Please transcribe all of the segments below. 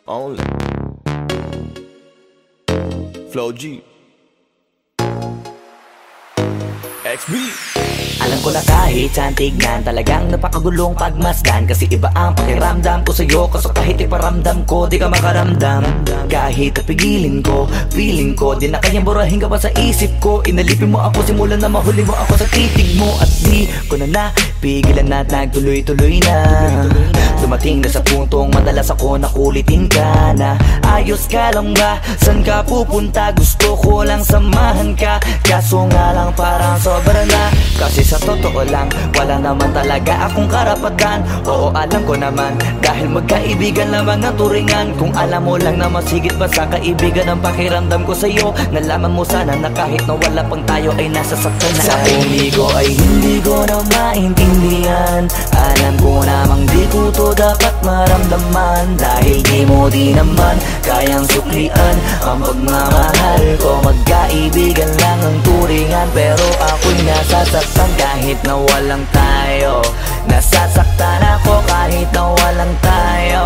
Only Flow G XB. Alam ko na kahit saan tignan, talagang napakagulong pagmasdan. Kasi iba ang pakiramdam ko sa'yo, kaso kahit iparamdam ko, di ka makaramdam. Kahit napigilin ko, feeling ko, di na kayang burahin ka pa sa isip ko. Inalipin mo ako, simulan na mahuli mo ako sa titig mo. At di ko na napigilan na nagtuloy-tuloy na. Dumating na sa puntong madalas ako nakulitin ka na. Ayos ka lang ba? San ka pupunta? Gusto ko lang samahan ka, kaso nga lang parang sobra na. Kasi sa totoo lang, wala naman talaga akong karapatan. Oo, alam ko naman, dahil magkaibigan lamang ang turingan. Kung alam mo lang na masigit pa sa kaibigan ang pakiramdam ko sa'yo, nalaman mo sana na kahit na wala pang tayo ay nasasaktan na. Sa umigo ay hindi ko na maintindihan. Alam ko namang di ko to dapat maramdaman, dahil di mo di naman kayang suklian ang pagmamahal ko. Magkaibigan lang ang turingan, pero ako'y nasasaktan kahit na walang tayo. Nasasaktan ako kahit na walang tayo.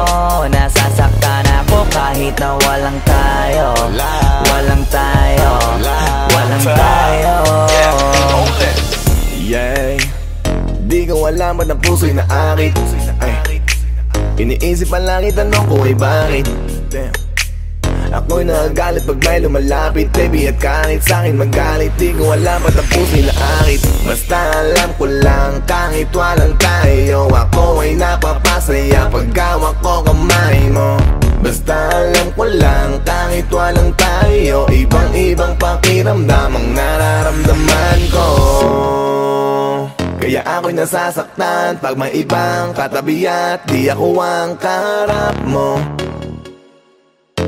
Nasasaktan ako kahit na walang tayo. Walang tayo. Walang tayo. Yeah. Di ko alam ba't ang puso'y naakit. Iniisip ang langit, tanong ko ay bakit. Ako'y nagagalit pag may lumalapit, baby, at kahit sa'kin magalit. Di ko alam ba't ang puso'y naakit. Basta alam ko lang kahit walang tayo, ako ay napapasaya pag hawak ko kamay mo. Basta alam ko lang kahit walang tayo, ibang-ibang pakiramdam ang nararamdaman ko. Kaya ako'y nasasaktan pag may ibang katabi at di ako ang kaharap mo.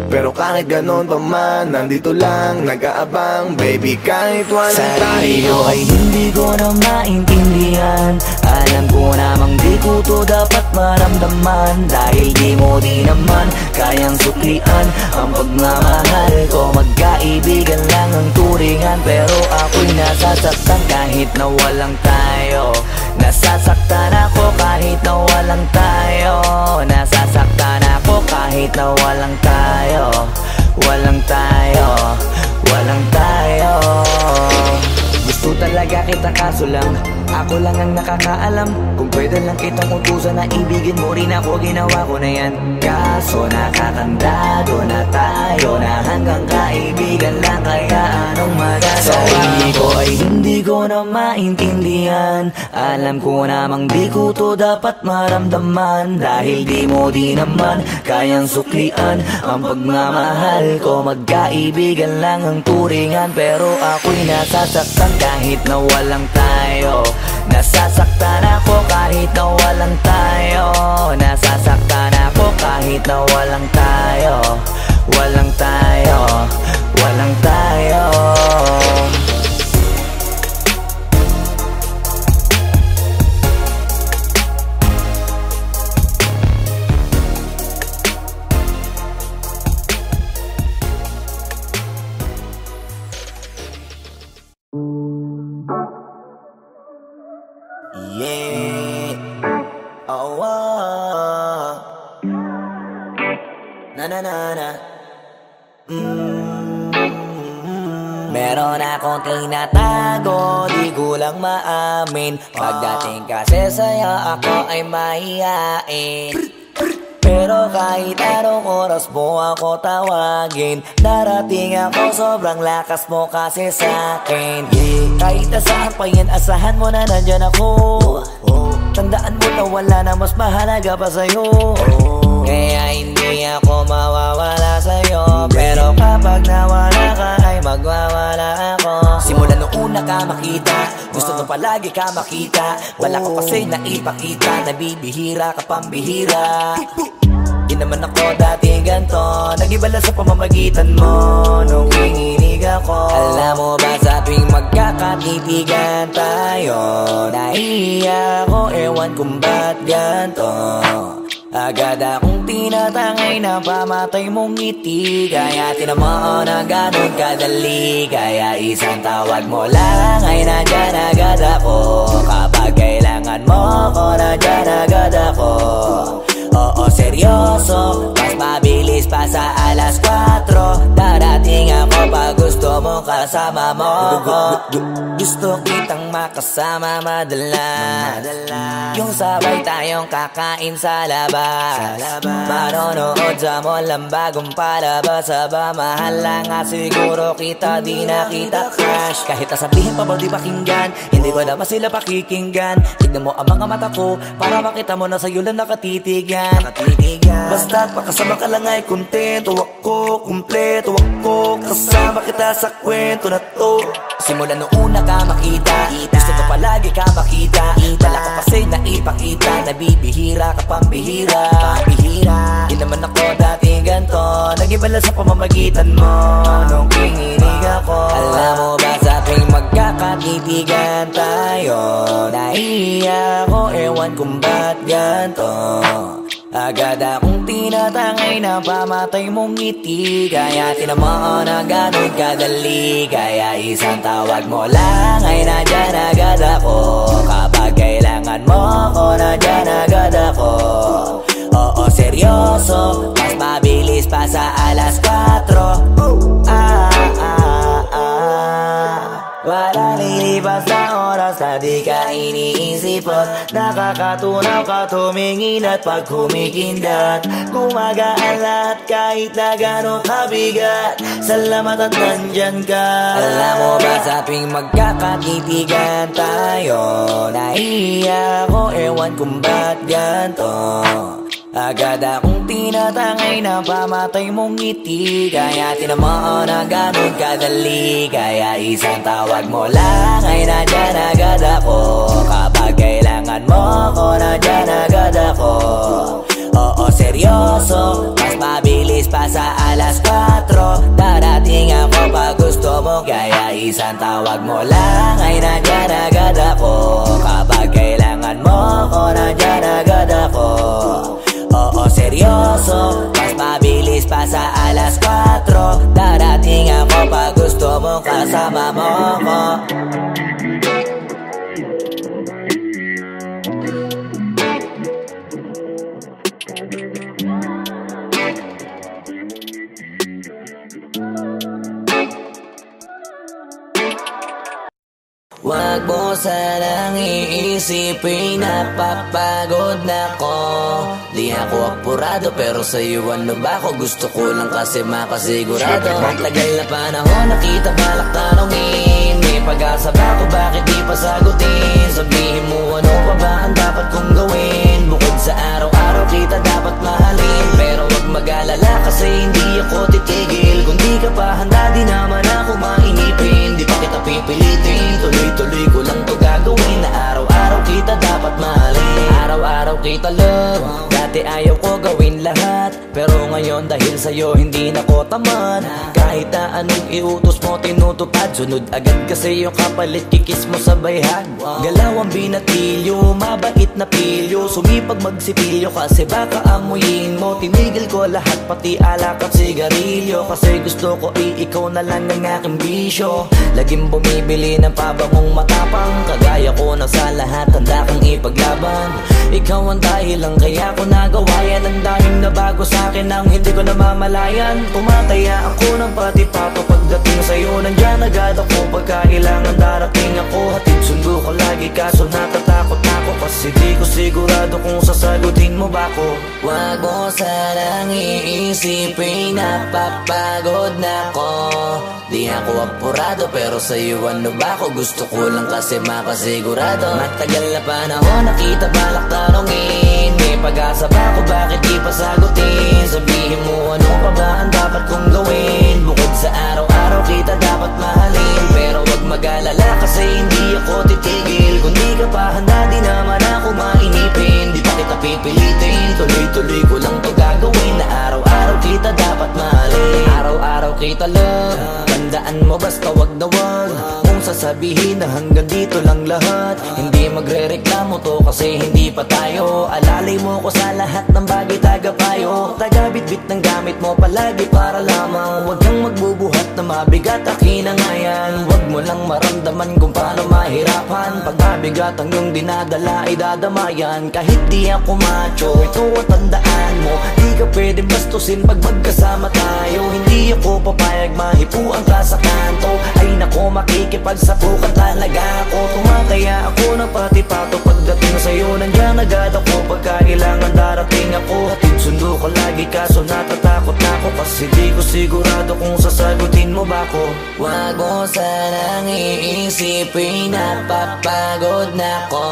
Pero kahit ganon pa man, nandito lang nag-aabang, baby, kahit walang tayo. Sarili ay hindi ko na maintindihan. Alam ko namang di ko to dapat maramdaman, dahil di mo di naman kayang suklian ang pagmamahal ko. Magkaibigan lang ang turingan, pero ako'y nasasaktan kahit na walang tayo. Nasasaktan ako kahit na walang tayo. Nasasaktan ako kahit na walang tayo. Walang tayo. Walang tayo. Gusto talaga kita kaso lang ako lang ang nakakaalam. Kung pwede lang kitang utusan na ibigin mo rin ako, ginawa ko na yan. Kaso nakakandado na tayo na hanggang kaibigan lang, kaya anong magagawa? Sa ko ay hindi ko na maintindihan. Alam ko namang di ko to dapat maramdaman, dahil di mo di naman kayang suklian ang pagmamahal ko. Magkaibigan lang ang turingan, pero ako'y nasasaktan kahit na walang tayo. Nasasaktan ako kahit na walang tayo. Nasasaktan ako kahit na walang tayo. Walang tayo. Walang tayo. Yeah. Oh, oh. Na na na na. Meron akong tinatago, di ko lang maamin. Pagdating kasi sa'yo ako ay mahihain. Pero kahit anong oras mo ako tawagin, darating ako, sobrang lakas mo kasi sa'kin. Kahit asahan pa yan, asahan mo na nandyan ako. Tandaan mo na wala na mas mahalaga pa sa'yo. Kaya hindi ako mawawala sa'yo, pero kapag nawala ka ay magwawala ako. Simula nung una ka makita, gusto nung palagi ka makita. Wala ko kasi naipakita, nabibihira ka pambihira. Di naman ako dati ganto, nag-iba lang sa pamamagitan mo nung kininig ako. Alam mo ba sa tuwing magkakatitigan tayo, nahihiya ako, ewan kung ba't ganto. Agad akong tinatangay na pamatay mong ngiti, kaya tinamaan na ganun kadali. Kaya isang tawag mo lang ay nandyan agad ako. Kapag kailangan mo ko, nandyan agad ako. kasama mo ko. Gusto kitang makasama madalas, yung sabay tayong kakain sa labas, manonood sa mall ang bagong palabas. Aba mahal lang nga siguro kita, di na kita crush. Kahit nasabihin pa ba di pakinggan, hindi ko naman sila pakikinggan. Tignan mo ang mga mata ko para makita mo na sa'yo lang nakatitigan. Basta't makasama ka lang ay kontento ako, kumpleto ako, kasama kita sa kwento na to. Simula noong una ka makita, gusto ko palagi ka makita. Wala ka kasi naipakita, nabibihira ka pambihira. Di naman ako dati ganto, nag-iba lang sa pamamagitan mo nung kininig ako. Alam mo ba sa tuwing magkakatitigan tayo, naiiyak ako, ewan kung ba't ganto. Agad akong tinatangay na pamatay mong ngiti, kaya tinamaan na ganun kadali. Kaya isang tawag mo lang ay nandyan agad ako. Kapag kailangan mo ako, nandyan agad ako. Oo, seryoso, mas mabilis pa sa alas 4. Wala lilipas na oras na di ka iniisipot. Nakakatunaw ka tumingin at pag humikindat, gumagaan lahat kahit na gano'ng kabigat. Salamat at nandyan ka. Alam mo ba sa tuwing magkakatitigan tayo, naiiyak ako, ewan kung ba't ganto. Agad akong tinatangay na pamatay mong ngiti, kaya tinamaan na ganun kadali. Kaya isang tawag mo lang ay nandyan agad ako. Kapag kailangan mo ako, nandyan agad ako. Oo, seryoso, mas mabilis pa sa alas 4. Darating ako pag gusto mo, kaya isang tawag mo lang ay nandyan agad ako. Kapag kailangan mo ako, nandyan agad ako. Oo, seryoso, mas mabilis pa sa alas 4. Darating ako pag gusto mo, kasama mo ko. Wag mo sanang iisipin na papagod na ko. Di ako apurado pero sa'yo ano ba ako? Gusto ko lang kasi makasigurado. Matagal na panahon nakita balak tanongin, may pag-asa ba ako, bakit di pa sagutin? Sabihin mo ano pa ba ang dapat kong gawin? Bukod sa araw-araw kita dapat mahalin, pero wag mag-alala kasi hindi ako titigil. Kung di ka pa handa di naman ako mainipin, di pa kita pipilitin. Tuloy-tuloy ko lang to gagawin, na araw-araw kita dapat mahalin. Araw-araw kita love, dati ayaw ko gawin lahat, pero ngayon dahil sa'yo hindi na ko tamad. Kahit na anong iutos mo tinutupad, sunod agad kasi yung kapalit kikis mo sa bayhag. Galaw ang binatilyo, mabait na pilyo, sumipag magsipilyo kasi baka amuyin mo. Tinigil ko lahat pati alak at sigarilyo, kasi gusto ko ikaw na lang ang aking bisyo. Laging bumibili ng pabangong matapang, kagaya ko na sa lahat handa kang ipaglaban. Ikaw ang dahilan kaya ko nagawa yan, ang daming nabago sa'kin ang hindi ko namamalayan. Tumataya ako ng pati pato pagdating sa'yo, nandyan agad ako pagka kailangan darating ako. Hatid sundo ko lagi kaso natatakot ako, kasi di ko sigurado kung sasagutin mo ba ko. Wag mo sanang iisipin na papagod na ko. Di ako apurado pero sa'yo ano ba ako? Gusto ko lang kasi makasigurado. Matagal na panahon nakita balak tanongin, may pag-asa ba ako, bakit di pa sagutin? Sabihin mo ano pa ba ang dapat kong gawin? Bukod sa araw-araw kita dapat mahalin, pero wag mag-alala kasi hindi ako titigil. Kung di ka pa handa di naman ako mainipin, di pa kita pipilitin. Tuloy-tuloy ko lang to gagawin, na araw-araw kita dapat mahalin. Araw-araw kita love, tandaan mo basta wag na wag mong sasabihin na hanggang dito lang lahat. Hindi magre-reklamo to kasi hindi pa tayo. Alalay mo ko sa lahat ng bagay, tagapayo. Taga-bitbit ng gamit mo palagi para lamang. Huwag kang magbubuhat na mabigat, akin na nga yan. Huwag mo mo lang maramdaman kung paano mahirapan. Pag mabigat ang iyong dinadala ay dadamayan. Kahit di ako macho, ito at tandaan mo, di ka pwede bastusin pag magkasama tayo. Hindi ako papayag mahipuan ka sa kanto. Ay nako, makikipagsapukan talaga ako. Tumataya ako ng pati-pato. Pagdating sa'yo, nandiyan agad ako. Pagka kailangan darating ako, hatid sundo ko lagi, kaso natatakot ako. Kasi di ko sigurado kung sasagutin mo ba ko. Wag mo sanang iisipin, napapagod na ko.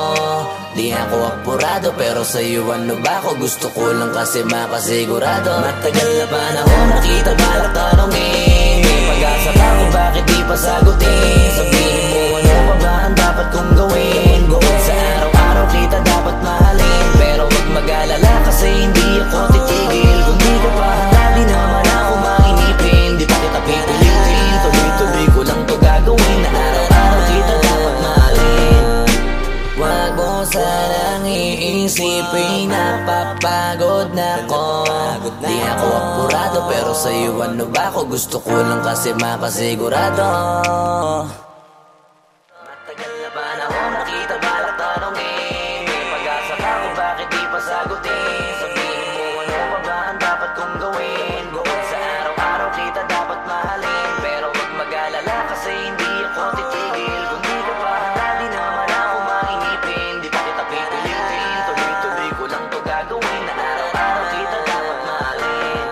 Di ako apurado, pero sa'yo ano ba ko? Gusto ko lang kasi makasigurado. Matagal na panahon nakita balak tanongin. May pag-asa ba kung bakit di pa sagutin? Sabihin mo ano pa ba ang dapat kong gawin? Bukod sa araw-araw kita dapat mahalin. Pero wag mag-alala kasi hindi ako titigil. Kung di ka pa handa, di naman ako mainipin. Di pa kita pipilitin, tuloy-tuloy ko lang to gagawin. Na araw-araw kita dapat mahalin. Wag mo sanang iisipin, napapagod na ko. Di ako apurado, pero sa'yo ano ba ko? Gusto ko lang kasi makasigurado. Matagal na panahon nakita balak tanongin. May pag-asa ka kung bakit di pa sagutin? Sabihin mo ano pa ba ang dapat kong gawin? Bukod sa araw-araw kita dapat mahalin. Pero wag mag-alala kasi hindi ako titigil. Kung di ka pa handa, di naman ako mainipin. Di pa kita pipilitin, tuloy-tuloy ko lang to gagawin. Na araw-araw kita dapat mahalin.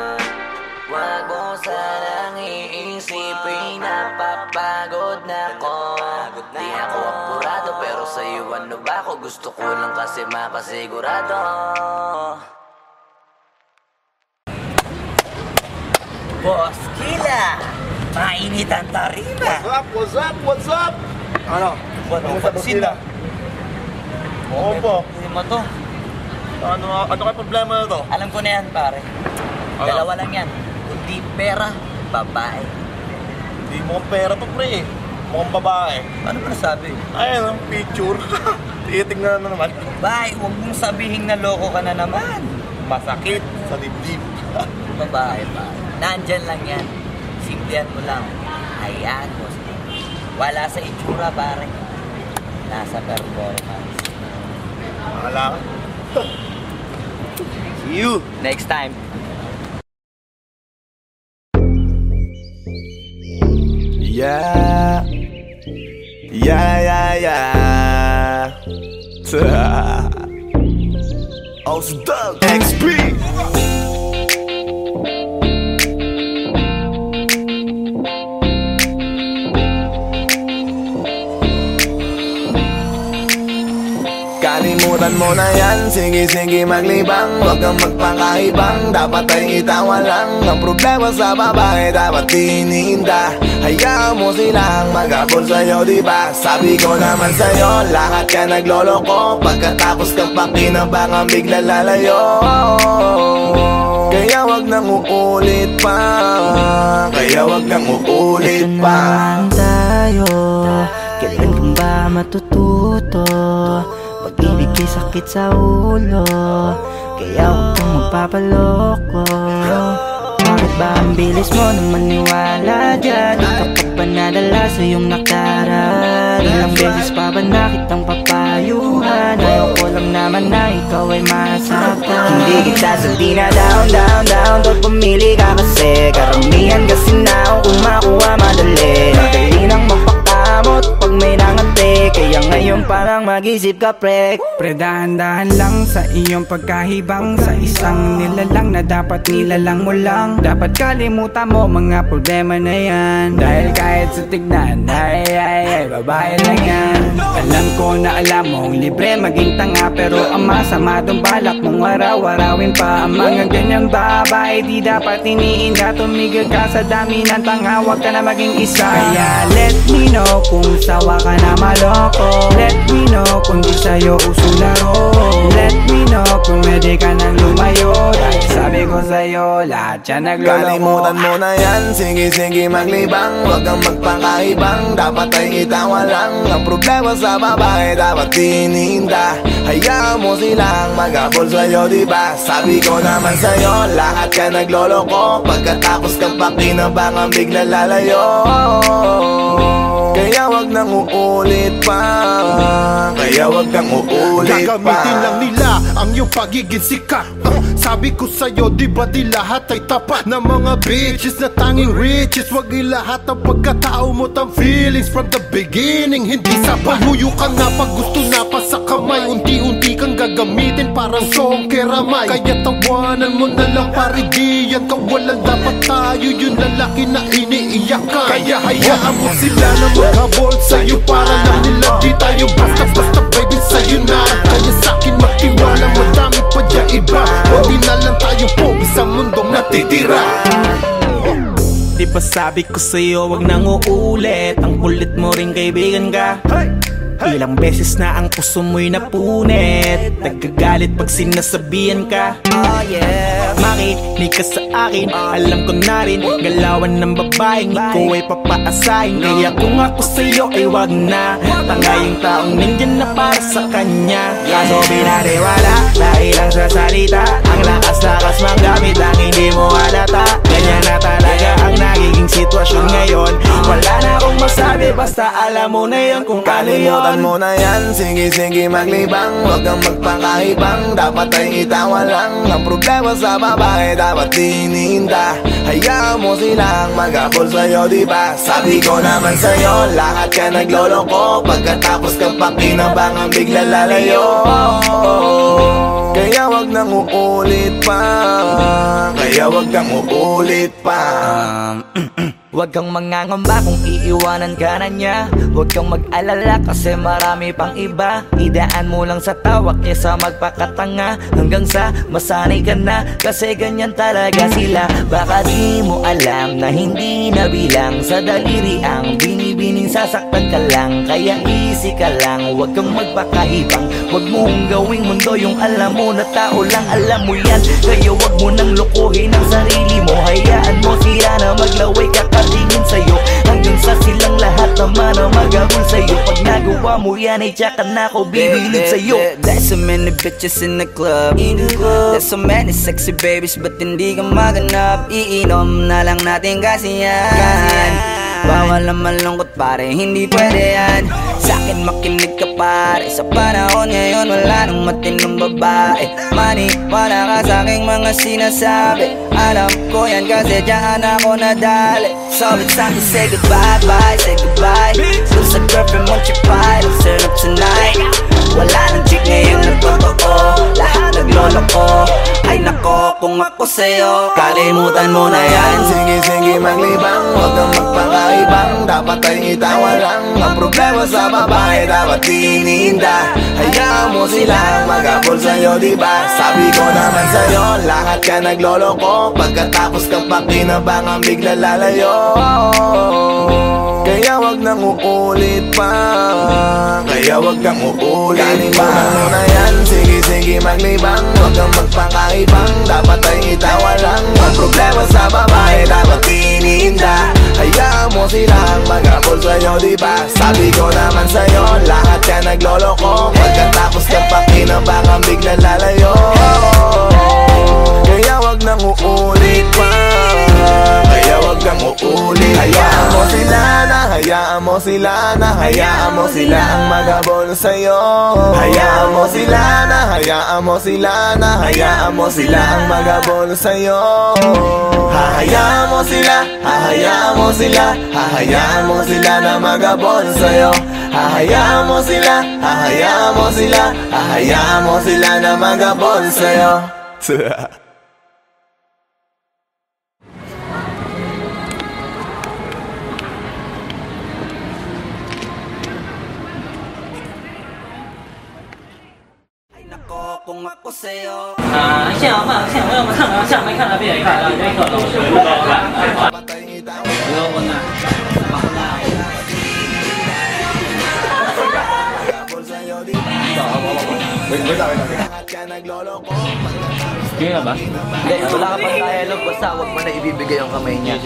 Wag mo sanang iisipin, napapagod na ko. Di ako apurado, pero sa'yo ano ba ko? Gusto ko lang kasi makasigurado. Boss Kila, mainit ang tarima. What's up? What's up? Ano? Ano pansin na? Oo po. Hindi mo to. Ano kayo problema na to? Alam ko na yan, pare. Ano? Dalawa lang yan. Kundi pera, babae. Hindi mukhang pera to, pre. Mukhang babae. Ano ba nasabi? Ayun, ang picture. Titignan na naman. Babae, huwag mong sabihin na loko ka na naman. Masakit sa dibdib. Babae pa. Nandyan lang yan. Simplihan mo lang. Hayaan mo. Wala sa itsura, pare. Nasa performance. Wala ka. See you. Next time. Yeah. Doug XP. Kalimutan mo na yan, sige maglibang. Huwag kang magpakaibang, dapat ay itawa lang. Ang problema sa babae, dapat tinihinda. Hayaan mo silang mag-abol sa'yo, diba? Sabi ko naman sa'yo, lahat ka nagloloko. Pagkatapos kang pakinabangan, bigla lalayo. Kaya wag nang uulit pa. Kaya wag nang uulit Ito pa. naman tayo, kailan ka ba matututo? Pag-ibig ay sakit sa ulo, kaya huwag kang magpapaloko. Bakit ba ang bilis mo nang maniwala dyan? Di ka pa ba nadala sa iyong nakaraan? Ilang beses pa ba nakitang papayuhan? Ayaw ko lang naman na ikaw ay masaktan. Hindi kita sabi na down Pag pumili ka kasi karamihan kasi na kung makuha madali. Dali nang magpakamot pag may nangante. Kaya ngayon parang mag-isip ka pre. Pre, dahan-dahan lang sa iyong pagkahibang. Sa isang nilalang na dapat nilalang mo lang. Dapat kalimutan mo mga problema na yan. Dahil kahit sa tignan, ay, babae lang yan. Alam ko na alam mong libre maging tanga, pero ang masama dong balak mong araw-arawin pa. Ang mga ganyang babae di dapat iniinda. Tumigil ka sa dami ng tanga, wag ka na maging isa. Kaya let me know kung sawa ka na maloko. Let me know kung di sa'yo uso laro. Let me know kung pwede ka nang lumayo. Dahil sabi ko sa'yo, lahat yan nagloloko. Kalimutan mo na yan, sige maglibang. Huwag kang magpakaibang, dapat ay itawa lang. Ang problema sa babae, dapat tinihinda. Hayaan mo silang mag-abol sa'yo, diba? Sabi ko naman sa'yo, lahat ka nagloloko. Pagkatapos kang pakinabangan, bigla lalayo. Kaya wag nang uulit pa, kaya wag nang uulit pa. Gagamitin lang nila ang iyong pagiging sikat. Sabi ko sa'yo, di ba di lahat ay tapat na mga bitches na tanging riches? Wag ilahat ang pagkatao mo tang feelings from the beginning. Hindi sapat, huyo ka na pag gusto na pa sa kamay. Unti-unti kang gagamitin parang song keramay. Kaya tawanan mo na lang pare, di yan kawalan. Dapat tayo yung lalaki na iniiyakan. Kaya hayaan mo sila na maghabol sa'yo, para lang nila di tayo basta-basta baby sa'yo na. Kaya sa'kin magtiwala, madami pa dyan iba. Hindi na lang tayo pogi sa mundong natitira. Di ba sabi ko sa'yo wag nang uulit? Ang kulit mo rin kaibigan ka. Ilang beses na ang puso mo'y napunit. Nagkagalit pag sinasabihan ka. Makinig ka sa akin, alam ko na rin galawan ng babaeng ikaw ay papaasahin. Kaya kung ako sa'yo ay wag na. Tanga yung taong nandyan na para sa kanya. Kaso binariwala dahil lang sa salita. Ang lakas-lakas magamit ang hindi mo halata. Ganyan na talaga ang nagiging sitwasyon ngayon. Wala na akong masabi, basta alam mo na yun kung ano yun. Kalimutan mo na yan, sige-sige maglibang. Huwag kang magpakaibang, dapat ay itawa lang. Ang problema sa babae dapat tinihinda. Hayaan mo silang mag-abol sa'yo, diba? Sabi ko naman sa'yo, lahat ka nagloloko. Pagkatapos kang pakinabangan, bigla lalayo. Kaya wag nang uulit pa, kaya wag nang uulit pa. Huwag kang mangangamba kung iiwanan ka na niya. Huwag kang mag-alala kasi marami pang iba. Idaan mo lang sa tawak niya sa magpakatanga, hanggang sa masanay ka na, kasi ganyan talaga sila. Baka di mo alam na hindi na bilang sa daliri ang binibining sasaktan ka lang. Kaya easy ka lang, huwag kang magpakahibang. Huwag mong gawing mundo yung alam mo na tao lang alam mo yan. Kaya huwag mo nang lokohin ang sarili mo. Hayaan mo sila na maglaway kakatingin sa'yo, hanggang sa silang lahat naman ang mag-abol sa'yo. Pag nagawa mo yan ay tsaka na ako bibilid sa'yo. There's so many bitches in the club. There's so many sexy babies, but hindi ka maganap. Iinom na lang natin kasi yan. Bawal na malungkot pare, hindi pwede yan. Sa'kin makinig ka pare, sa panahon ngayon wala nang matinong babae. Maniwala ka sa'king mga sinasabi, alam ko yan kasi dyan ako nadali. So it's time to say goodbye, bye, say goodbye. Dun sa girlfriend mo chipay, let's turn up tonight. Wala nang chick ngayon na totoo, lahat nagloloko. Ay nako, kung ako sa'yo, kalimutan mo na yan. Sige-sige maglibang, huwag kang magpakaibang. Dapat ay itawa lang, ang problema sa babae dapat tinihinda. Hayaan mo sila mag-abol sa'yo, diba? Sabi ko naman sa'yo, lahat ka nagloloko. Pagkatapos kang pakinabangan, bigla lalayo. Kaya wag nang uulit pa, kaya wag nang uulit. Kalimutan mo na yan, sige-sige maglibang. Huwag kang magpakaibang, dapat ay itawa lang. Ang problema sa babae dapat tinihinda. Hayaan mo silang mag-abol sa'yo, diba? Sabi ko naman sa'yo, lahat ka nagloloko. Pagkatapos kang pakinabangan, bigla lalayo. Kaya wag nang uulit pa, kaya wag nang uulit. Hayaan mo sila na, hayaan mo sila na, hayaan mo sila ang mag-abol sa'yo. Hayaan mo sila na, hayaan mo sila na, hayaan mo sila ang mag-abol sa'yo. Hahayaan mo sila, hahayaan mo sila, hahayaan mo sila na mag-abol sa'yo. Hahayaan mo sila, hahayaan mo sila, hahayaan mo sila na mag-abol sa'yo. Kung ako sa'yo, 现在慢，现在我要么看啊，下面看啊，别看啊，别看了，不高看。不要问啊。 Sige ba? Hindi, wala ka pang dialogue, basta huwag mo na ibibigay yung kamay niya.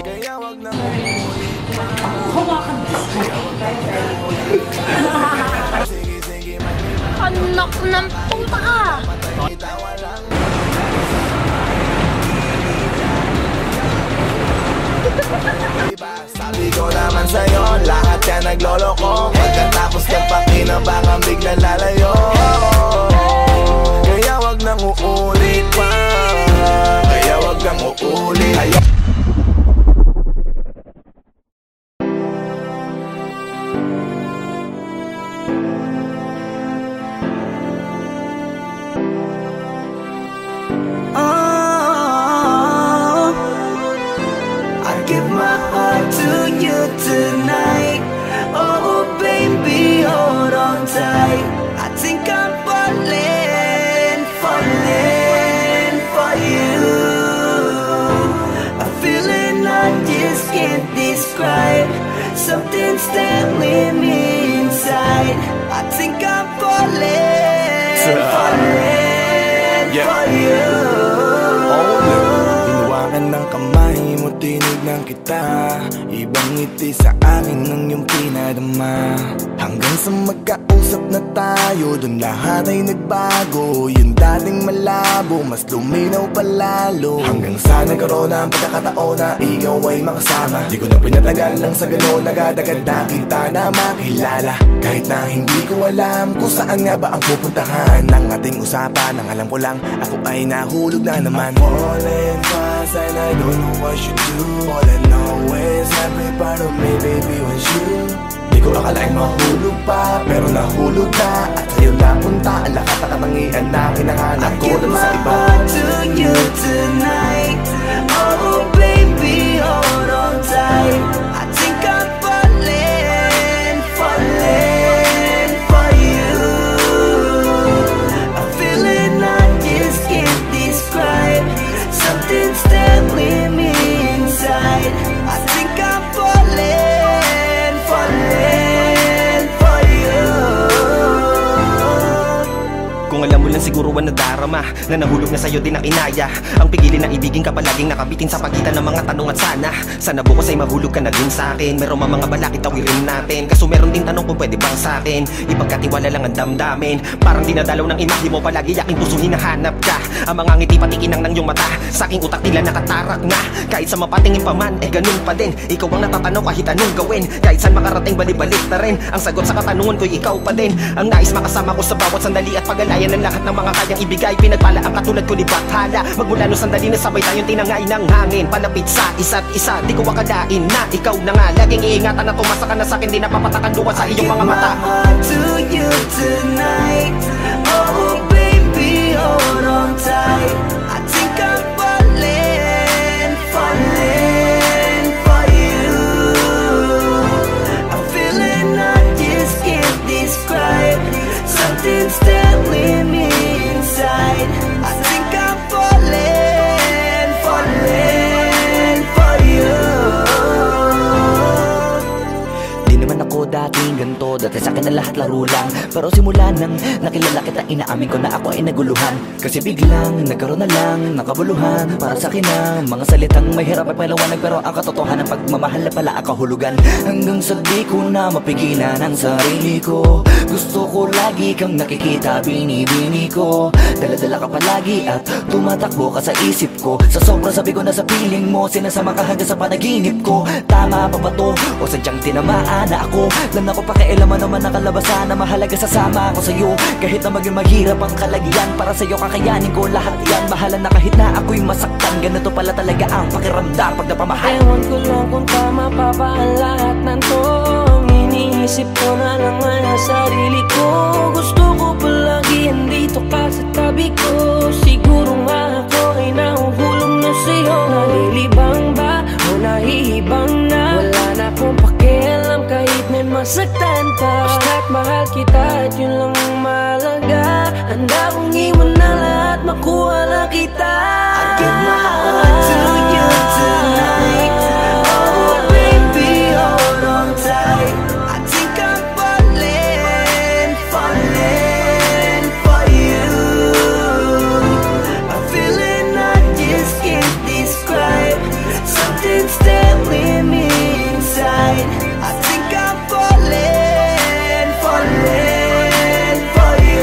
Anak ng puta ka! Sabi ko naman sa'yo, lahat yan nagloloko. Pagkatapos ng pakinabangan biglang lalayo. Kaya wag nang uulit pa. Kaya wag nang uulit. Tonight, oh baby, hold on tight. I think I'm falling for you. A feeling I just can't describe. Something's telling me inside. I think I'm falling for you. Binuwakan ng kamay mo, tinignan kita. Ibang ngiti sa akin ng iyong pinadama. Hanggang sa magkausap na tayo, dun lahat ay nagbago. Yung dating malabo, mas luminaw palalo. Hanggang sa nagkaroon na ang pagkakataon na ikaw ay makasama. Di ko na pinatagal lang sa gano'n, agad-agad na kita na makilala. Kahit na hindi ko alam kung saan nga ba ang pupuntahan ng ating usapan. Ang alam ko lang, ako ay nahulog na naman. Falling fast and I don't know what you do. All I know is every part of me, baby, was you. Di ko akalaing mahulog pa, pero nahulog na. At sa'yo napunta ang lahat ng katangian na kinahanap ko dun sa iba. I give my heart to you tonight. Oh baby, hold on tight. I think I'm falling for you. A feeling I just can't describe. Something's telling me inside. I think I'm falling for you. Kung alam mo lang siguro ang nadarama na nahulog na sa'yo din ang inaya. Ang pigilin na ibigin ka palaging nakabitin sa pagitan ng mga tanong at sana bukas ay mahulog ka na din sa'kin. Meron mga balakid tawirin natin, kaso meron din tanong kung pwede bang sa'kin ipagkatiwala lang ang damdamin. Parang dinadalaw ng imahe mo, palagi aking puso hinahanap ka. Ang mga ngiti patikinang ng iyong mata, sa aking utak nila nakatarak na. Kahit sa mapatingin pa man, eh ganun pa din. Ikaw ang natatanaw kahit anong gawin. Kahit saan makarating balibalik na rin. Ang sagot sa katanungan ko'y ikaw pa din. Ang nais makasama ko sa bawat sandali at pagalayan ng lahat ng mga kayang ibigay. Pinagpala ang katulad ko ni Bathala. Magmula no sandali na sabay tayong tinangay ng hangin. Palapit sa isa't isa, di ko akalain na ikaw na nga. Laging iingatan na tumasa ka na sa'kin, di napapatakan luwa sa iyong mga mata. I give my heart to you tonight. Oh baby, hold on tight. I think I'm falling for you. A feeling I just can't describe. Something's telling me inside. I think I'm falling for you. Di naman ako dating ganito, dati sa'kin na lahat laro lang. Pero simula nang nakilala kita, inaamin ko na ako ay naguluhan. Kasi biglang nagkaroon na lang ng kabuluhan. Para sa'kin ang mga salitang may hirap ay paliwanag, pero ang katotohanan pagmamahal na pala ang kahulugan. Hanggang sa di ko na mapigilan ang sarili ko. Gusto ko lagi kang nakikita, binibini ko. Dala-dala ka palagi at tumatakbo ka sa isip ko. Sa sobrang sabi ko na sa piling mo, sinasama ka hanggang sa panaginip ko. Tama pa ba to? O sadyang tinamaan na ako? Lang ako pakialaman naman ang kalabasan na mahalaga, sasama ako sa'yo. Kahit na maging maghirap ang kalagyan, para sa'yo kakayanin ko lahat yan. Mahalan na kahit na ako'y masaktan, ganito pala talaga ang pakiramdam pag napamahal. Ewan ko lang kung tama pa ba ang lahat ng to. Iniisip ko na lang ang sarili ko. Gusto ko palagi andito ka sa tabi ko. Siguro nga ako ay nahuhulog na sa'yo. Nalilibang ba o nahihibang na? Wala na akong pakialam kahit may masaktan pa. Basta't mahal kita at yun lang ang mahalaga. Handa kong iwan na lahat, makuha na kita. I give my heart to you tonight. Oh baby, hold on tight. I think I'm falling for you. A feeling I just can't describe. Something's telling me inside. I think I'm falling for you.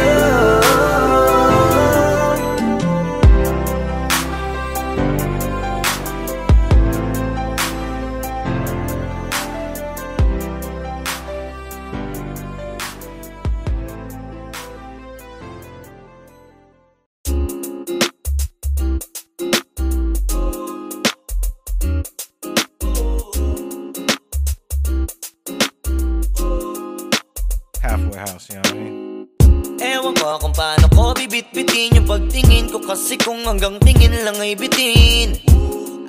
mo kung paano ko bibit-bitin yung pagtingin ko, kasi kung hanggang tingin lang ay bitin.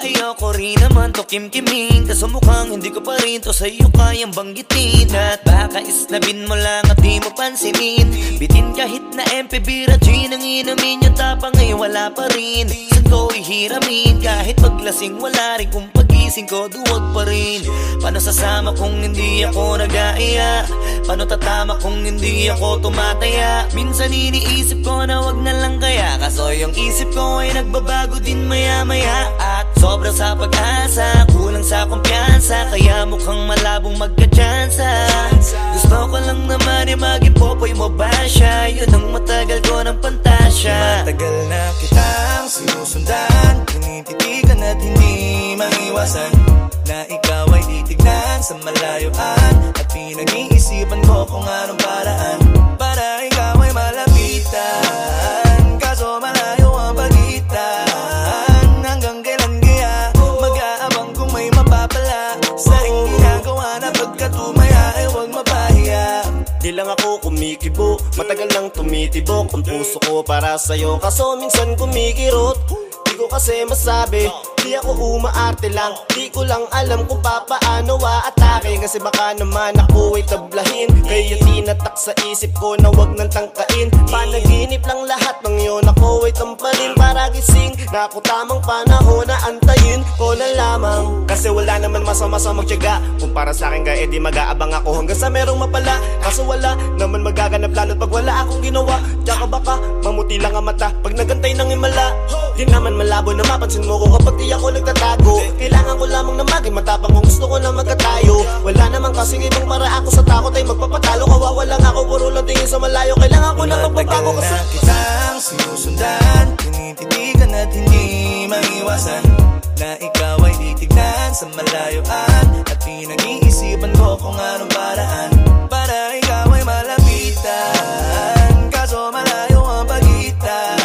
Ayoko rin naman to kim-kiming, kaso mukhang hindi ko pa rin to sa'yo kayang banggitin. At baka isnabin mo lang at di mo pansinin, bitin kahit na MP, bira, gin ang inumin, yung tapang ay wala pa rin. Saan ko ihiramin, kahit paglasing wala rin, kung pagising ko duwag pa rin. Paano sasama kung hindi ako nag-aaya? Paano tatama kung hindi ako tumataya? Minsan iniisip ko na wag na lang kaya, kaso yung isip ko ay nagbabago din maya-maya. At sobra sa pag-asa, kulang sa kumpiyansa, kaya mukhang malabong magka-tsansa. Gusto ko lang naman ay mag-ipopoy mo ba siya? Yun ang matagal ko ng pantasya. Matagal na kitang sinusundan, tinititigan at hindi maiwasan, na ikaw ay titignan sa malayuan. At pinag-iisipan ko kung anong paraan para ikaw ay malapitan, kaso malayo ang pagitan. Hanggang kailan kaya mag-aabang kung may mapapala sa iyong ginagawa, na pagkatumaya ay huwag mapahiya. Di lang ako kumikibo, matagal lang tumitibok ang puso ko para sa'yo, kaso minsan kumikirot. Di ko kasi masabi, di ako umaarte lang, di ko lang alam kung papaano aatake, kasi baka naman ako ay tablahin. Kaya tinatak sa isip ko na wag nang tangkain, panaginip lang lahat ng yun, ako ay tampalin para gising. Na ako tamang panahon na antayin ko na lamang, kasi wala naman masama sa magtiyaga. Kung para sa akin kaya edi mag-aabang ako hanggang sa merong mapala, kaso wala naman magaganap lalo't pag wala akong ginawa. Tsaka baka mamuti lang ang mata pag nagantay ng himala. Di naman malabo na mapansin mo ko kapag di ako nagtatago. Kailangan ko lamang na maging matapang kung gusto ko na magkatayo. Wala naman kasing ibang para ako sa takot ay magpapatalo. Kawawa lang ako, puro lang tingin sa malayo. Kailangan ko na magbabago kasi na kitang sinusundan, tinititigan at hindi maiwasan, na ikaw ay titignan sa malayuan. At pinag-iisipan ko kung anong paraan para ikaw ay malapitan, kaso malayo ang pagitan.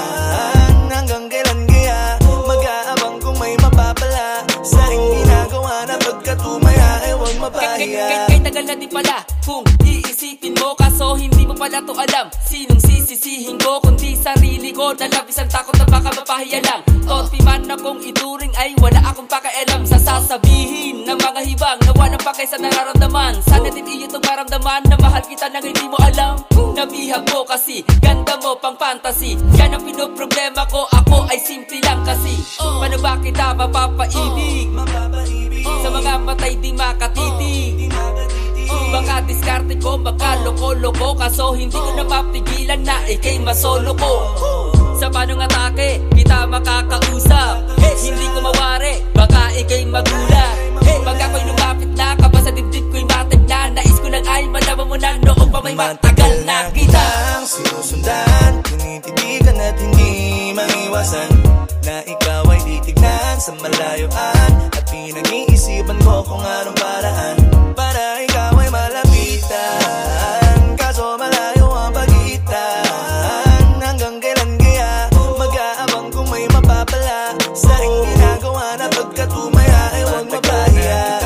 Hanggang kailan kaya mag-aabang kung may mapapala sa iyong ginagawa, na pagkatumaya ay huwag mapahiya. Kay tagal na di pala kung iisipin mo, kaso hindi mo pala to alam. Sinong sisisihin ko kundi sarili ko, na labis ang takot na baka mapahiya lang. Toti man akong ituring ay wala akong pakialam sa sasabihin ng mga hibang na walang pakay sa nararamdaman. Sana din iyo itong maramdaman na mahal kita nang hindi mo alam. Nabihag mo kasi, ganda mo pang fantasy, yan ang pinoproblema ko, ako ay simple lang kasi. Paano ba kita mapapaibig sa mga matay di makatitig? Baka diskarte ko, baka loko-loko, kaso hindi ko na mapigilan na ikay masolo ko. Sa panong atake, kita makakausap, hindi ko mawari, baka ikay magulat. Pag ako'y lumapit na, kaba sa dibdib ko'y matig na, nais ko lang ay malaman mo na noong pa may matagal na kita. Sinusundan, tinititigan at hindi maiwasan, na ikaw ay titignan sa malayuan. At pinag-iisipan ko kung anong paraan para ikaw ay malapitan, kaso malayo ang pagitan. Hanggang kailan kaya mag-aabang kung may mapapala sa iyong ginagawa, na pagkatumaya ay huwag mapahiya.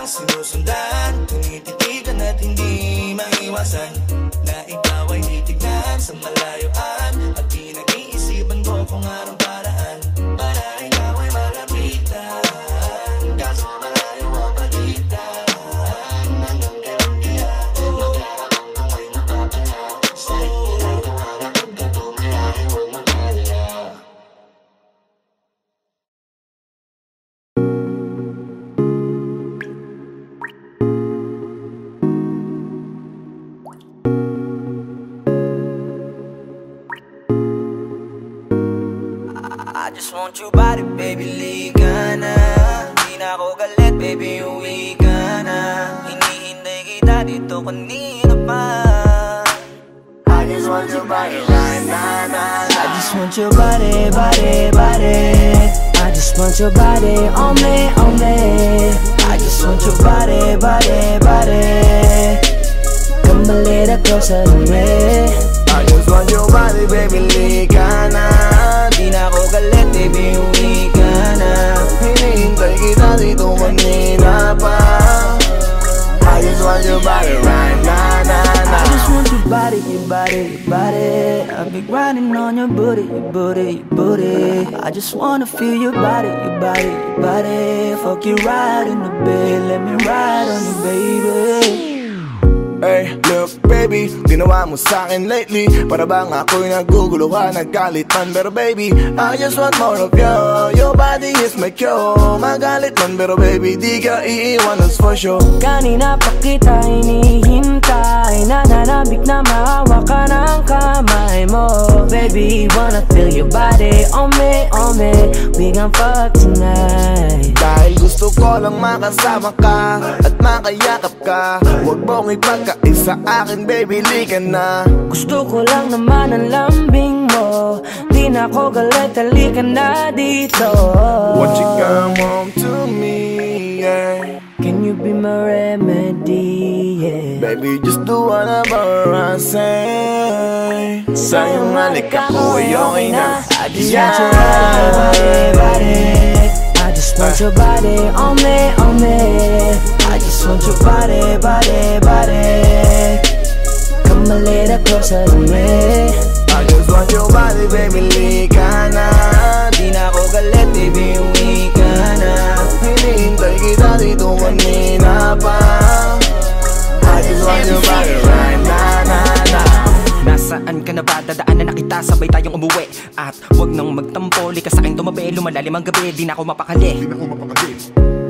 Sinusundan, tinititigan at hindi maiwasan, na ikaw ay titignan sa malayuan. At pinag-iisipan ko kung anong paraan para ikaw ay malapitan, kaso malayo ang pagitan. Hanggang kailan kaya mag-aabang kung may mapapala sa iyong ginagawa, na pagkatumaya ay huwag mapahiya. I just want your body, baby, liga na. Di na ako galit, baby, uwi ka na. Hinihintay kita dito kanina pa. I just want your body right now, nah, nah. I just want your body, body, body. I just want your body on me, on me. I just want your body, body, body. Come a little closer to me. I just want your body, baby, liga na. Di na ako galit, baby, uwi ka na. Hinihintay kita dito kanina pa. I just want your body right now, nah, nah. I just want want your body, your body, your body. I've been grinding on your booty, your booty, your booty. I just wanna feel your body, your body, your body. Fuck you right in the bed, let me ride on you, baby. Hey, look baby, ginawa mo sa'kin lately para bang ako'y naguguluhan, naggalit man. Pero baby, I just want more of you. Your body is my cure. Magalit man pero baby, di ka iiwan, that's for sure. Kanina pa kita hinihintay, nananabik na maawa ka ng kamay mo. Baby, wanna feel your body on me, we gon' fuck tonight. Dahil gusto ko lang makasama ka at makayakap ka. Huwag mong ipagkaisa akin baby, lika na. Gusto ko lang naman ang lambing mo, di na ako galit, halika na dito. Won't you come home to me, yeah. Can you be my remedy, yeah. Baby, just do whatever I say. Sa'yong halika ko ay okay na. I just want your body, body. I just want your body on me. I just want your body, body, body. Come a little closer to me. I just want your body, baby, lika na. Di na ako galit, baby, uwi ka na. Hinihintay kita dito kanina pa. I just want your body right na. Nasaan ka na ba? Dadaanan na kita, sabay tayong umuwi. At wag nang magtampo, lika sa'kin tumabi. Lumalalim ang gabi, di na ako mapakali.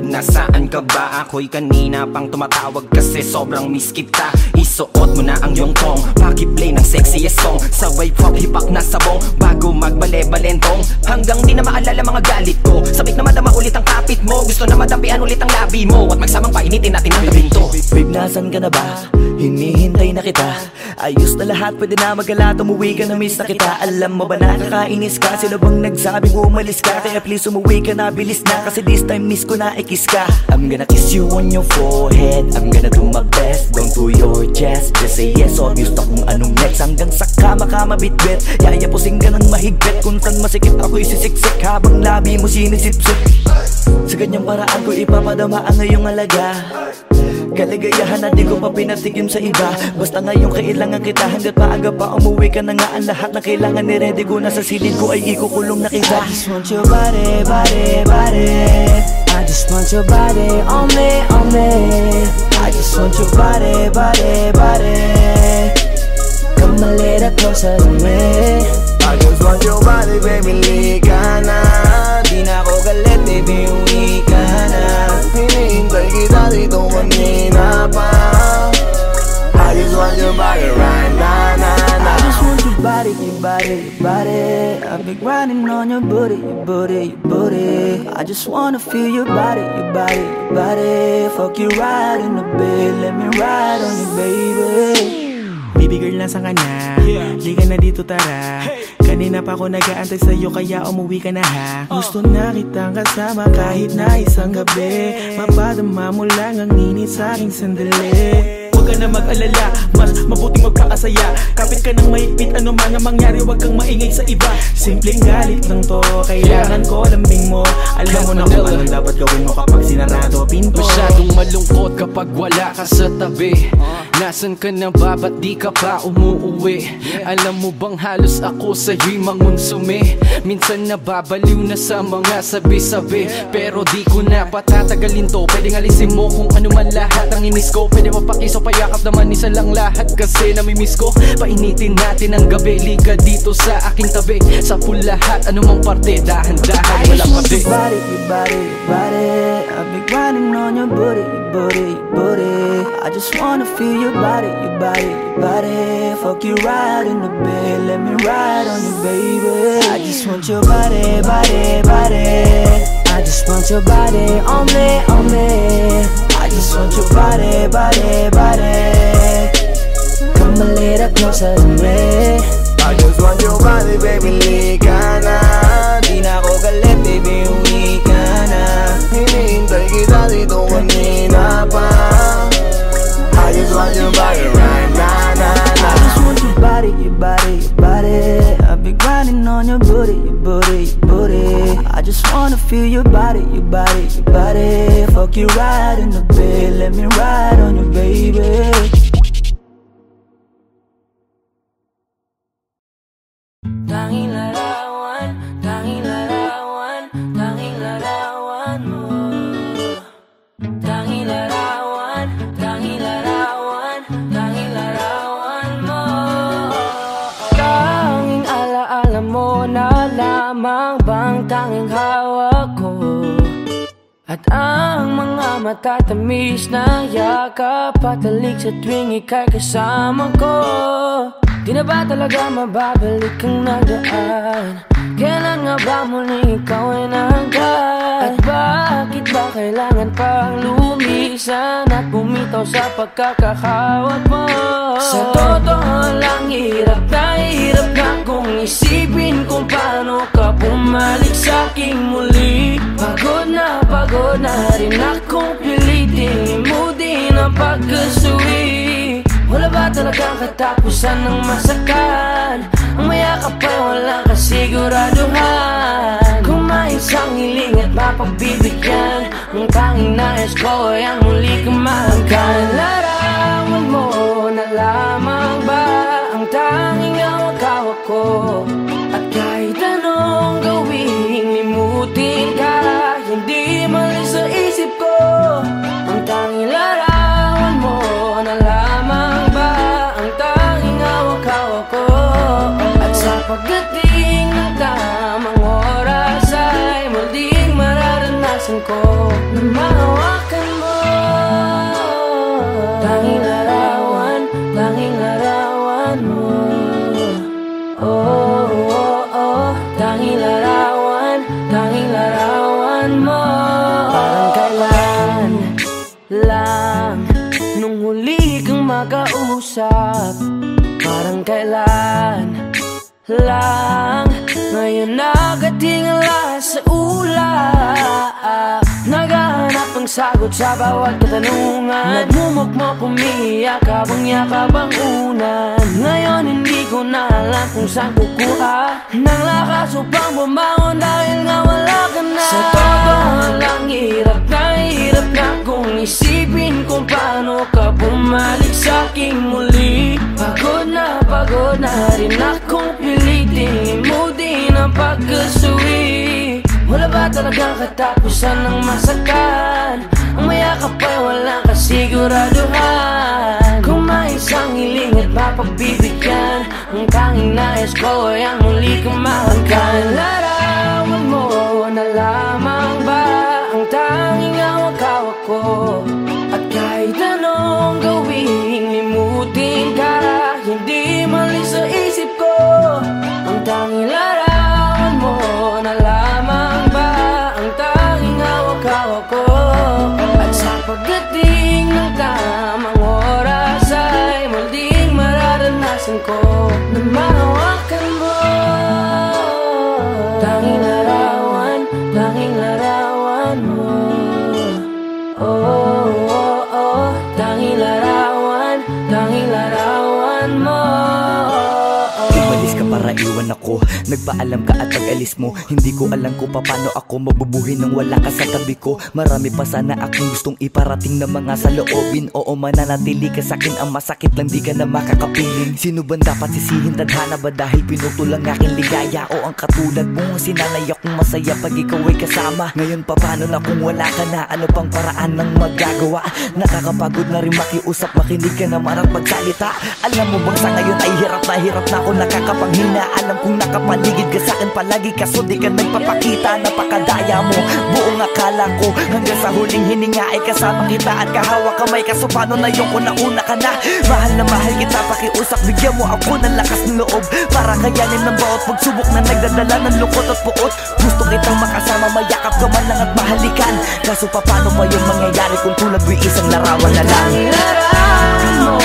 Nasaan ka ba? Ako'y kanina pang tumatawag kasi sobrang miss kita. Isuot mo na ang iyong tong, pakiplay ng sexiest song. Sabay pop hipak na sabong, bago magbale-balentong. Hanggang di na maalala mga galit ko, sabik na madama ulit ang kapit mo. Gusto na madampian ulit ang labi mo, at magsamang painitin natin ang gabing to. Babe, nasan ka na ba? Hinihintay na kita. Ayos na lahat, pwede na magala. Umuwi ka na, miss na kita. Alam mo ba nakakainis ka? Sino bang nagsabing umalis ka? Kaya please umuwi ka na, bilis na. Kasi this time miss ko na ikis ka. I'm gonna kiss you on your forehead, I'm gonna do my best, down to your chest. Just say yes, obvious to kung anong next. Hanggang sa kama ka mabitbit, yayapusing ka ng mahigpit. Kung saan masikip ako'y sisiksik, habang labi mo sinisipsip. Sa ganyang paraan ko ipapadama ang ngayong alaga. Kaligayahan na di ko pa pinatigim sa iba. Basta ngayon kailangan kita, hanggat maaga pa umuwi ka na nga. Ang lahat na kailangan ni-ready ko na sa silid ko ay ikukulong na kita. I just want your body, body, body. I just want your body on me. I just want your body, body, body. Come a little closer to me. I just want your body, baby, lika na. Di na ako galit, baby, uwi ka na. Hinihintay kita dito kanina pa. I just want your body right na. I just want your body, your body, your body. I've been grinding on your booty, your booty, your booty. I just wanna feel your body, your body, your body. Fuck you right in the bed, let me ride on you, baby. Baby girl, nasan ka na? Liga na dito, tara. Kanina pa ako nag-aantay sa'yo, kaya umuwi ka na ha. Gusto na kitang kasama kahit na isang gabi. Mapadama mo lang ang init sa'king sandali. Huwag ka na mag-alala, mas mabuting magpakasaya. Kapit ka ng mahigpit, ano man ang mangyari, huwag kang maingay sa iba. Simpleng galit lang to, kailangan ko lambing mo. Alam mo na kung anong dapat gawin mo kapag sinarado pinto. Masyadong malungkot kapag wala ka sa tabi. Nasaan ka na ba? Ba't di ka pa umuuwi? Alam mo bang halos ako sa'yo'y mangunsumi? Minsan nababaliw na sa mga sabi-sabi, pero di ko na patatagalin to. Pwedeng alisin mo kung ano man lahat ang inis ko. Pwede mapakiso, payakap naman isa lang lahat, kasi namimiss ko. Painitin natin ang gabi, liga dito sa aking tabi. Sa full lahat, anumang parte, dahan-dahan, walang pati. Your body, your body, your body. I've been grinding on your booty, your booty, your booty. I just wanna feel your body, your body, your body. Fuck you right in the bed, let me ride on you, baby. I just want your body, body, body. I just want your body on me. I just want your body, body, body. Come a little closer to me. I just want your body, baby, lika na. Di na ako galit, baby, uwi ka na. Hinihintay kita dito kanina pa. I just want your body right na. I just want your body, your body, your body. I've been grinding on your booty, your booty, your booty. I just wanna feel your body, your body, your body. Fuck you right in the bed, let me ride on you, baby. Tanging larawan, tanging larawan, tanging larawan mo. Tanging larawan, tanging larawan, tanging larawan mo. Tanging alaala mo na lamang bang tanging hawak ko. At ang mga matatamis na yakap patalig sa tuwing ika'y kasama ko. Di na ba talaga mababalik ang nagaan? Kailan nga ba muli ikaw ay nangkat? At bakit ba kailangan pang lumisan at bumitaw sa pagkakahawak mo? Sa totoo lang hirap na kung isipin kung paano ka bumalik sa'king muli. Pagod na rin akong pilitin limutin ang pagkasuwi. Wala ba talagang katapusan ng masakan? Ang mayakap ay walang kasiguraduhan. Kung may isang hiling at mapagbibigyan, ang tanging nais ko ay ang muli kang mahanggan. Larawan mo na lamang ba ang tanging hawak-hawak ko? At kahit anong gawing limutin ka, hindi malis sa isip ko. Ang tanging larawan mo na lamang ba ang tanging hawak-hawak ko? At sa pagdating ng tamang oras ay muling mararanasan ko na mahawakan mo. Tanging larawan, tanging larawan mo. Oh, oh, oh, tanging larawan, tanging larawan mo. Parang kailan lang nung huli kang makausap. Parang kailan lang ngayon nakatingala sa ulap. Naghahanap ng sagot sa bawat katanungan. Nagmumukmok umiiyak habang yakap ang unan. Ngayon hindi ko na alam kung saan kukuha ng lakas upang bumangon dahil nga wala ka na. Sa totoo lang hirap na kung isipin kung paano ka bumalik sa'king muli. Pagod na rin akong pilitin limutin ang pagkasuwi. Wala ba talagang katapusan ng masakan? Ang mayakap ay walang kasiguraduhan. Kung may isang hiling at mapagbibigyan, ang tanging nais ko ay ang muli kang mahanggan. Larawan mo na lamang ba ang tanging hawak-hawak ko? At kahit anong gawing limutin ka, hindi malis sa isip ko. Ang tanging larawan mo na lamang ba ang tanging hawak-hawak ko? At sa pagdating ng tamang oras ay muling mararanasan ko na mahawakan mo. Tanging larawan, tanging larawan mo. Oh, oh, oh, tanging larawan, tanging larawan mo. Umalis ka para iwan ako. Nagpaalam ka at pag-alis mo, hindi ko alam kung paano ako mabubuhay nang wala ka sa tabi ko. Marami pa sana akong gustong iparating na mga saloobin. Oo, mananatili ka sa'kin, ang masakit lang di ka na makakapiling. Sino ba dapat sisihin? Tadhana ba dahil pinutol ang aking ligaya? O ang katulad mo, sinanay akong masaya pag ikaw ay kasama. Ngayon pa paano na kung wala ka na? Ano pang paraan ng magagawa? Nakakapagod na rin makiusap, makinig ka naman at magsalita. Alam mo bang sa ngayon ay hirap na ako nakakapanghina. Alam kong nakapaligid ka sa'kin palagi, kaso di ka nagpapakita. Napakadaya mo, buong akala ko hanggang sa huling hininga ay kasama kita at kahawak kamay. Kaso paano na yung kung nauna ka na? Mahal na mahal kita, pakiusap, bigyan mo ako ng lakas ng loob para kayanin ng bawat pagsubok na nagdadala ng lungkot at puot. Gusto kitang makasama, mayakap ka man lang at mahalikan. Kaso paano pa yung mangyayari kung tulad mo'y isang larawan na lang? Larawan mo